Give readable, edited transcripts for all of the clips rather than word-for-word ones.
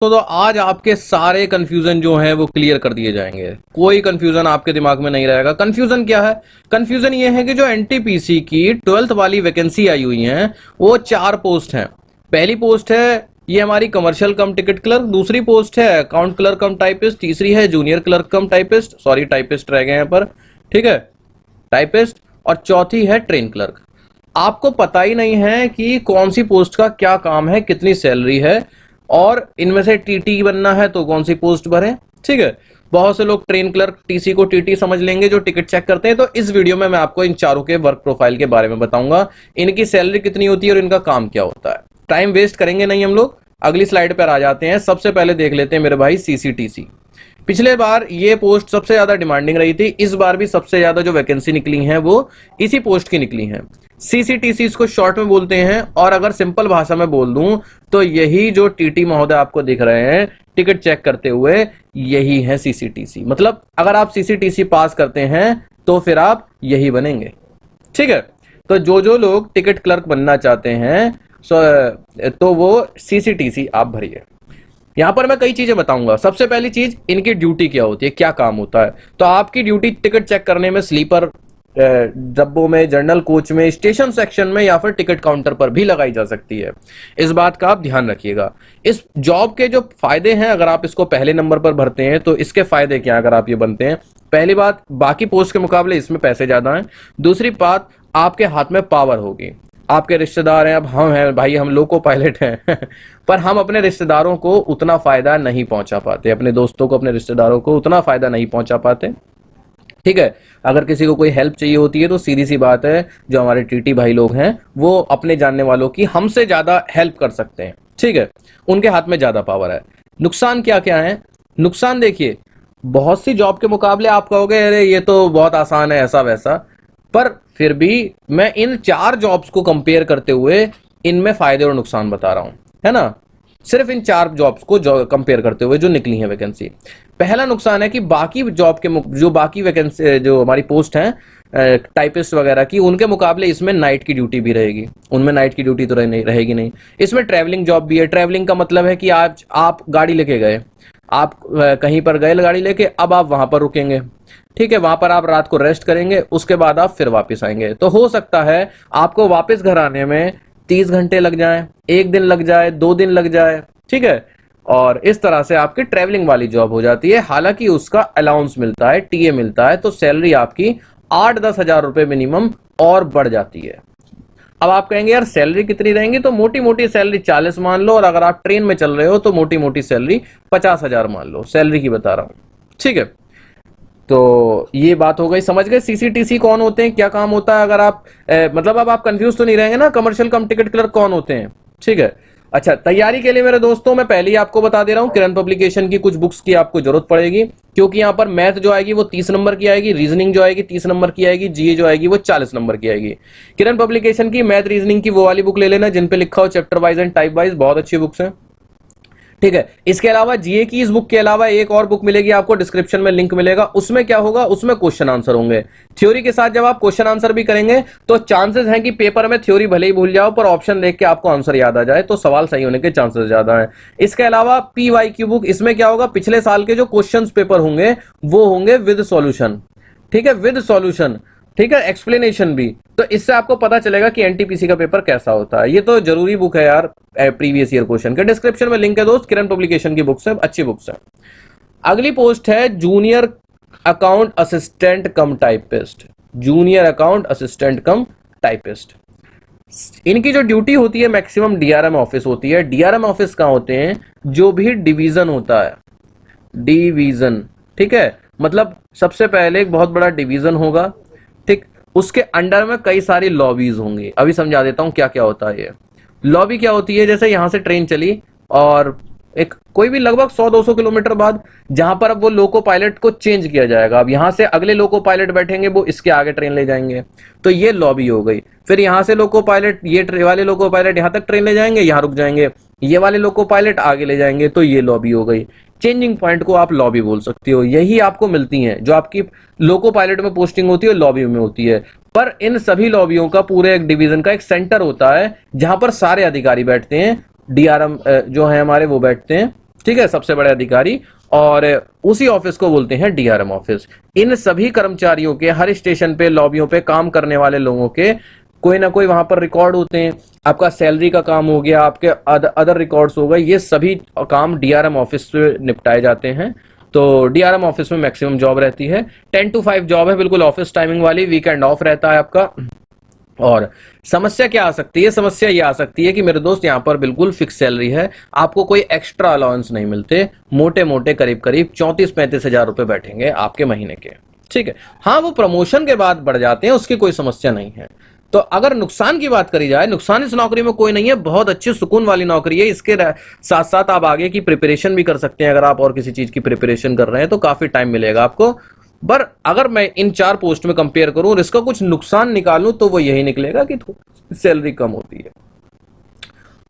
तो आज आपके सारे कंफ्यूजन जो है वो क्लियर कर दिए जाएंगे। कोई कंफ्यूजन आपके दिमाग में नहीं रहेगा। कंफ्यूजन क्या है? कंफ्यूजन ये है कि जो एनटीपीसी की 12th वाली वैकेंसी आई हुई है वो 4 पोस्ट हैं। पहली पोस्ट है ये हमारी कमर्शियल कम टिकट क्लर्क, दूसरी पोस्ट है अकाउंट क्लर्क कम टाइपिस्ट, तीसरी है जूनियर क्लर्क कम टाइपिस्ट, सॉरी टाइपिस्ट रह गए यहाँ पर, ठीक है, टाइपिस्ट, और चौथी है ट्रेन क्लर्क। आपको पता ही नहीं है कि कौन सी पोस्ट का क्या काम है, कितनी सैलरी है, और इनमें से टीटी बनना है तो कौन सी पोस्ट भरें। ठीक है, बहुत से लोग ट्रेन क्लर्क टीसी को टीटी समझ लेंगे जो टिकट चेक करते हैं। तो इस वीडियो में मैं आपको इन चारों के वर्क प्रोफाइल के बारे में बताऊंगा, इनकी सैलरी कितनी होती है और इनका काम क्या होता है। टाइम वेस्ट करेंगे नहीं हम लोग, अगली स्लाइड पर आ जाते हैं। सबसे पहले देख लेते हैं मेरे भाई सीसीटीसी। पिछले बार ये पोस्ट सबसे ज्यादा डिमांडिंग रही थी, इस बार भी सबसे ज्यादा जो वैकेंसी निकली है वो इसी पोस्ट की निकली है। सीसीटीसी इसको शॉर्ट में बोलते हैं, और अगर सिंपल भाषा में बोल दूं तो यही जो टीटी महोदय आपको दिख रहे हैं टिकट चेक करते हुए, यही है सीसीटीसी। मतलब अगर आप सीसीटीसी पास करते हैं तो फिर आप यही बनेंगे। ठीक है, तो जो लोग टिकट क्लर्क बनना चाहते हैं तो वो सीसीटीसी आप भरिए। यहां पर मैं कई चीजें बताऊंगा। सबसे पहली चीज, इनकी ड्यूटी क्या होती है, क्या काम होता है। तो आपकी ड्यूटी टिकट चेक करने में स्लीपर डब्बों में, जनरल कोच में, स्टेशन सेक्शन में, या फिर टिकट काउंटर पर भी लगाई जा सकती है। इस बात का आप ध्यान रखिएगा। इस जॉब के जो फायदे हैं, अगर आप इसको पहले नंबर पर भरते हैं तो इसके फायदे क्या, अगर आप ये बनते हैं। पहली बात, बाकी पोस्ट के मुकाबले इसमें पैसे ज्यादा हैं। दूसरी बात, आपके हाथ में पावर होगी। आपके रिश्तेदार हैं, अब हम हैं भाई, हम लोको पायलट हैं पर हम अपने रिश्तेदारों को उतना फायदा नहीं पहुंचा पाते, अपने दोस्तों को, अपने रिश्तेदारों को उतना फायदा नहीं पहुंचा पाते। ठीक है, अगर किसी को कोई हेल्प चाहिए होती है तो सीधी सी बात है, जो हमारे टीटी भाई लोग हैं वो अपने जानने वालों की हमसे ज्यादा हेल्प कर सकते हैं। ठीक है, उनके हाथ में ज्यादा पावर है। नुकसान क्या क्या है? नुकसान देखिए, बहुत सी जॉब के मुकाबले आप कहोगे अरे ये तो बहुत आसान है ऐसा वैसा, पर फिर भी मैं इन 4 जॉब्स को कंपेयर करते हुए इनमें फायदे और नुकसान बता रहा हूं, है ना। सिर्फ इन 4 जॉब्स को कंपेयर करते हुए जो निकली है वैकेंसी। पहला नुकसान है कि बाकी जॉब के जो बाकी वैकेंसी जो हमारी पोस्ट हैं टाइपिस्ट वगैरह की, उनके मुकाबले इसमें नाइट की ड्यूटी भी रहेगी। उनमें नाइट की ड्यूटी तो रहेगी नहीं। इसमें ट्रैवलिंग जॉब भी है। ट्रैवलिंग का मतलब है कि आज आप गाड़ी लेके गए, आप कहीं पर गए गाड़ी लेके, अब आप वहां पर रुकेंगे। ठीक है, वहां पर आप रात को रेस्ट करेंगे, उसके बाद आप फिर वापस आएंगे। तो हो सकता है आपको वापस घर आने में 30 घंटे लग जाएं, 1 दिन लग जाए, 2 दिन लग जाए। ठीक है, और इस तरह से आपकी ट्रैवलिंग वाली जॉब हो जाती है। हालांकि उसका अलाउंस मिलता है, टीए मिलता है, तो सैलरी आपकी 8-10 हजार रुपए मिनिमम और बढ़ जाती है। अब आप कहेंगे यार सैलरी कितनी रहेंगी, तो मोटी मोटी सैलरी 40 मान लो, और अगर आप ट्रेन में चल रहे हो तो मोटी मोटी सैलरी 50 हजार मान लो, सैलरी की बता रहा हूं। ठीक है, तो ये बात हो गई। समझ गए सीसीटीसी कौन होते हैं, क्या काम होता है। अगर आप मतलब अब आप कंफ्यूज तो नहीं रहेंगे ना, कमर्शियल कम टिकट क्लर्क कौन होते हैं। ठीक है, अच्छा, तैयारी के लिए मेरे दोस्तों मैं पहले ही आपको बता दे रहा हूं, किरण पब्लिकेशन की कुछ बुक्स की आपको जरूरत पड़ेगी, क्योंकि यहां पर मैथ जो आएगी वो 30 नंबर की आएगी, रीजनिंग जो आएगी 30 नंबर की आएगी, जीए जो आएगी वो 40 नंबर की आएगी। किरण पब्लिकेशन की मैथ रीजनिंग की वो वाली बुक ले लेना जिन पे लिखा हो chapter wise and type wise, बहुत अच्छी बुक्स हैं। ठीक है, इसके अलावा जीए की इस बुक के अलावा एक और बुक मिलेगी आपको, डिस्क्रिप्शन में लिंक मिलेगा। उसमें क्या होगा, उसमें क्वेश्चन आंसर होंगे। थ्योरी के साथ जब आप क्वेश्चन आंसर भी करेंगे तो चांसेस हैं कि पेपर में थ्योरी भले ही भूल जाओ, पर ऑप्शन देख के आपको आंसर याद आ जाए, तो सवाल सही होने के चांसेस ज्यादा हैं। इसके अलावा पीवाईक्यू बुक, इसमें क्या होगा, पिछले साल के जो क्वेश्चन पेपर होंगे वो होंगे विद सॉल्यूशन। ठीक है, विद सॉल्यूशन। ठीक है, एक्सप्लेनेशन भी। तो इससे आपको पता चलेगा कि एनटीपीसी का पेपर कैसा होता है। ये तो जरूरी बुक है यार, प्रीवियस ईयर क्वेश्चन के। डिस्क्रिप्शन में लिंक है दोस्त, किरण पब्लिकेशन की बुक्स है, अच्छी बुक्स है। अगली पोस्ट है जूनियर अकाउंट असिस्टेंट कम टाइपिस्ट। जूनियर अकाउंट असिस्टेंट कम टाइपिस्ट, इनकी जो ड्यूटी होती है मैक्सिमम डीआरएम ऑफिस होती है। डीआरएम ऑफिस कहां होते हैं, जो भी डिवीजन होता है, डिवीजन। ठीक है, मतलब सबसे पहले एक बहुत बड़ा डिवीजन होगा, ठीक, उसके अंडर में कई सारी लॉबीज होंगी। अभी समझा देता हूं क्या क्या होता है ये लॉबी। क्या होती है, जैसे यहां से ट्रेन चली और एक कोई भी लगभग 100-200 किलोमीटर बाद जहां पर अब वो लोको पायलट को चेंज किया जाएगा, अब यहां से अगले लोको पायलट बैठेंगे, वो इसके आगे ट्रेन ले जाएंगे, तो ये लॉबी हो गई। फिर यहां से लोको पायलट, ये वाले लोको पायलट यहां तक ट्रेन ले जाएंगे, यहां रुक जाएंगे, ये वाले लोको पायलट आगे ले जाएंगे, तो ये लॉबी हो गई। चेंजिंग पॉइंट को आप लॉबी बोल सकते हो। यही आपको मिलती हैं, जो आपकी लोको पायलट में पोस्टिंग होती है लॉबी में होती है। पर इन सभी लॉबियों का पूरे एक डिवीजन का एक सेंटर होता है जहां पर सारे अधिकारी बैठते हैं, डीआरएम जो है हमारे वो बैठते हैं, ठीक है, सबसे बड़े अधिकारी, और उसी ऑफिस को बोलते हैं डीआरएम ऑफिस। इन सभी कर्मचारियों के हर स्टेशन पे, लॉबियों पे काम करने वाले लोगों के कोई ना कोई वहां पर रिकॉर्ड होते हैं। आपका सैलरी का काम हो गया, आपके अदर रिकॉर्ड्स हो गए, ये सभी काम डीआरएम ऑफिस से निपटाए जाते हैं। तो डीआरएम ऑफिस में मैक्सिमम जॉब रहती है, 10 to 5 जॉब है, बिल्कुल ऑफिस टाइमिंग वाली, वीकेंड ऑफ रहता है आपका। और समस्या क्या आ सकती है? समस्या ये आ सकती है कि मेरे दोस्त यहाँ पर बिल्कुल फिक्स सैलरी है, आपको कोई एक्स्ट्रा अलाउंस नहीं मिलते, मोटे मोटे करीब करीब 34-35 हजार रुपए बैठेंगे आपके महीने के। ठीक है, हाँ वो प्रमोशन के बाद बढ़ जाते हैं, उसकी कोई समस्या नहीं है। तो अगर नुकसान की बात करी जाए, नुकसान इस नौकरी में कोई नहीं है, बहुत अच्छी सुकून वाली नौकरी है। इसके साथ साथ आप आगे की प्रिपरेशन भी कर सकते हैं। अगर आप और किसी चीज की प्रिपरेशन कर रहे हैं तो काफी टाइम मिलेगा आपको। पर अगर मैं इन 4 पोस्ट में कंपेयर करूं और इसका कुछ नुकसान निकालूं तो वो यही निकलेगा कि सैलरी कम होती है।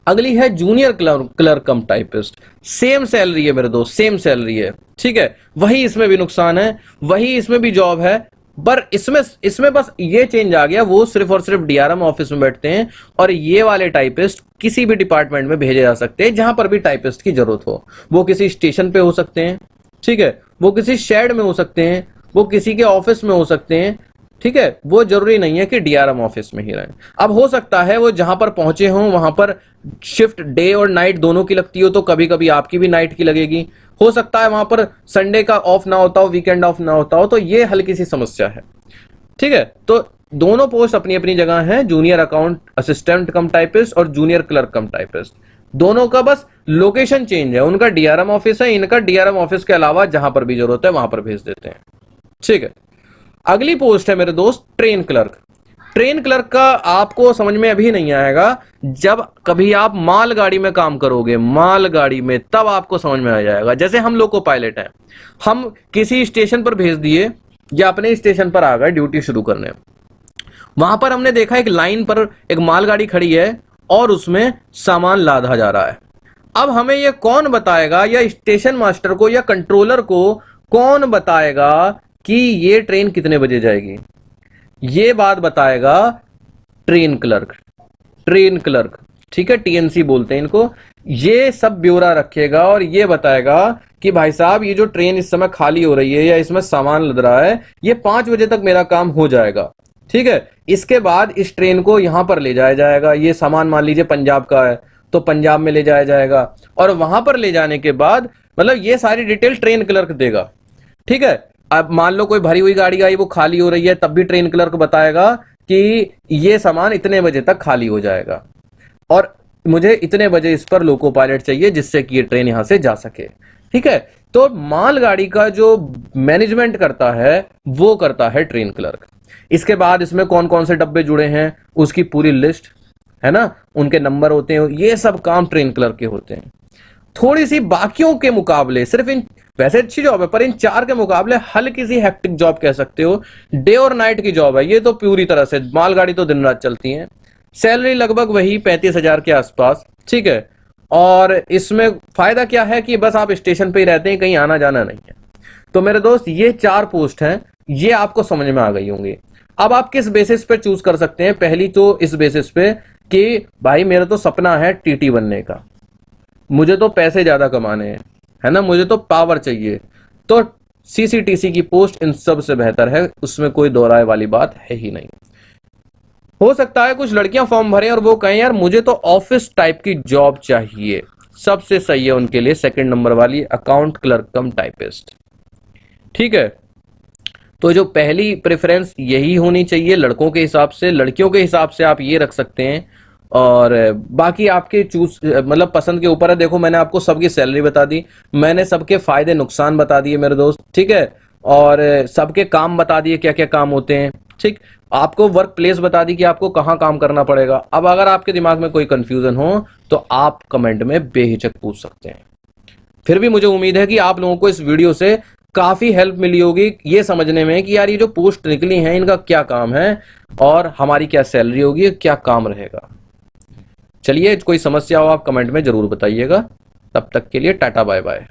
अगली है जूनियर क्लर्क कम टाइपिस्ट। सेम सैलरी है मेरे दोस्त, सेम सैलरी है, ठीक है, वही इसमें भी नुकसान है, वही इसमें भी जॉब है, पर इसमें बस ये चेंज आ गया, वो सिर्फ और सिर्फ डीआरएम ऑफिस में बैठते हैं और ये वाले टाइपिस्ट किसी भी डिपार्टमेंट में भेजे जा सकते हैं जहां पर भी टाइपिस्ट की जरूरत हो। वो किसी स्टेशन पे हो सकते हैं, ठीक है, वो किसी शेड में हो सकते हैं, वो किसी के ऑफिस में हो सकते हैं, ठीक है, वो जरूरी नहीं है कि डीआरएम ऑफिस में ही रहें। अब हो सकता है वो जहां पर पहुंचे हों वहां पर शिफ्ट डे और नाइट दोनों की लगती हो, तो कभी कभी आपकी भी नाइट की लगेगी। हो सकता है वहां पर संडे का ऑफ ना होता हो, वीकेंड ऑफ ना होता हो, तो ये हल्की सी समस्या है। ठीक है, तो दोनों पोस्ट अपनी अपनी जगह हैं, जूनियर अकाउंट असिस्टेंट कम टाइपिस्ट और जूनियर क्लर्क कम टाइपिस्ट। दोनों का बस लोकेशन चेंज है, उनका डीआरएम ऑफिस है, इनका डीआरएम ऑफिस के अलावा जहां पर भी जरूरत है वहां पर भेज देते हैं। ठीक है, अगली पोस्ट है मेरे दोस्त ट्रेन क्लर्क। ट्रेन क्लर्क का आपको समझ में अभी नहीं आएगा, जब कभी आप मालगाड़ी में काम करोगे, मालगाड़ी में, तब आपको समझ में आ जाएगा। जैसे हम लोको पायलट हैं, हम किसी स्टेशन पर भेज दिए या अपने स्टेशन पर आ गए ड्यूटी शुरू करने, वहां पर हमने देखा एक लाइन पर एक मालगाड़ी खड़ी है और उसमें सामान लादा जा रहा है। अब हमें यह कौन बताएगा, या स्टेशन मास्टर को या कंट्रोलर को कौन बताएगा कि ये ट्रेन कितने बजे जाएगी? ये बात बताएगा ट्रेन क्लर्क। ट्रेन क्लर्क, ठीक है, टीएनसी बोलते हैं इनको। ये सब ब्यौरा रखेगा और ये बताएगा कि भाई साहब ये जो ट्रेन इस समय खाली हो रही है या इसमें सामान लद रहा है, ये 5 बजे तक मेरा काम हो जाएगा। ठीक है, इसके बाद इस ट्रेन को यहां पर ले जाया जाएगा। ये सामान मान लीजिए पंजाब का है तो पंजाब में ले जाया जाएगा, और वहां पर ले जाने के बाद मतलब ये सारी डिटेल ट्रेन क्लर्क देगा। ठीक है, अब मान लो कोई भरी हुई गाड़ी आई, वो खाली हो रही है, तब भी ट्रेन क्लर्क बताएगा कि ये सामान इतने बजे तक खाली हो जाएगा और मुझे इतने बजे इस पर लोको पायलट चाहिए जिससे कि ये ट्रेन यहां से जा सके। ठीक है, तो मालगाड़ी का जो मैनेजमेंट करता है वो करता है ट्रेन क्लर्क। इसके बाद इसमें कौन कौन से डब्बे जुड़े हैं उसकी पूरी लिस्ट है ना, उनके नंबर होते हैं, ये सब काम ट्रेन क्लर्क के होते हैं। थोड़ी सी बाकियों के मुकाबले, सिर्फ इन, वैसे अच्छी जॉब है पर इन 4 के मुकाबले हल्की सी हेक्टिक जॉब कह सकते हो, डे और नाइट की जॉब है ये तो पूरी तरह से। मालगाड़ी तो दिन रात चलती है। सैलरी लगभग वही 35 हजार के आसपास। ठीक है, और इसमें फायदा क्या है कि बस आप स्टेशन पे ही रहते हैं, कहीं आना जाना नहीं है। तो मेरे दोस्त ये 4 पोस्ट हैं, ये आपको समझ में आ गई होंगी। अब आप किस बेसिस पे चूज कर सकते हैं? पहली तो इस बेसिस पे कि भाई मेरा तो सपना है टीटी बनने का, मुझे तो पैसे ज्यादा कमाने हैं, है ना, मुझे तो पावर चाहिए, तो सीसीटीसी की पोस्ट इन सब से बेहतर है, उसमें कोई दो राय वाली बात है ही नहीं। हो सकता है कुछ लड़कियां फॉर्म भरें और वो कहें यार मुझे तो ऑफिस टाइप की जॉब चाहिए, सबसे सही है उनके लिए 2nd नंबर वाली अकाउंट क्लर्क कम टाइपिस्ट। ठीक है, तो जो पहली प्रेफरेंस यही होनी चाहिए लड़कों के हिसाब से। लड़कियों के हिसाब से आप ये रख सकते हैं, और बाकी आपके चूज मतलब पसंद के ऊपर है। देखो मैंने आपको सबकी सैलरी बता दी, मैंने सबके फायदे नुकसान बता दिए मेरे दोस्त, ठीक है, और सबके काम बता दिए क्या क्या काम होते हैं। ठीक, आपको वर्क प्लेस बता दी कि आपको कहाँ काम करना पड़ेगा। अब अगर आपके दिमाग में कोई कंफ्यूजन हो तो आप कमेंट में बेहिचक पूछ सकते हैं। फिर भी मुझे उम्मीद है कि आप लोगों को इस वीडियो से काफी हेल्प मिली होगी ये समझने में कि यार ये जो पोस्ट निकली हैं इनका क्या काम है और हमारी क्या सैलरी होगी, क्या काम रहेगा। चलिए, कोई समस्या हो आप कमेंट में जरूर बताइएगा। तब तक के लिए टाटा बाय बाय।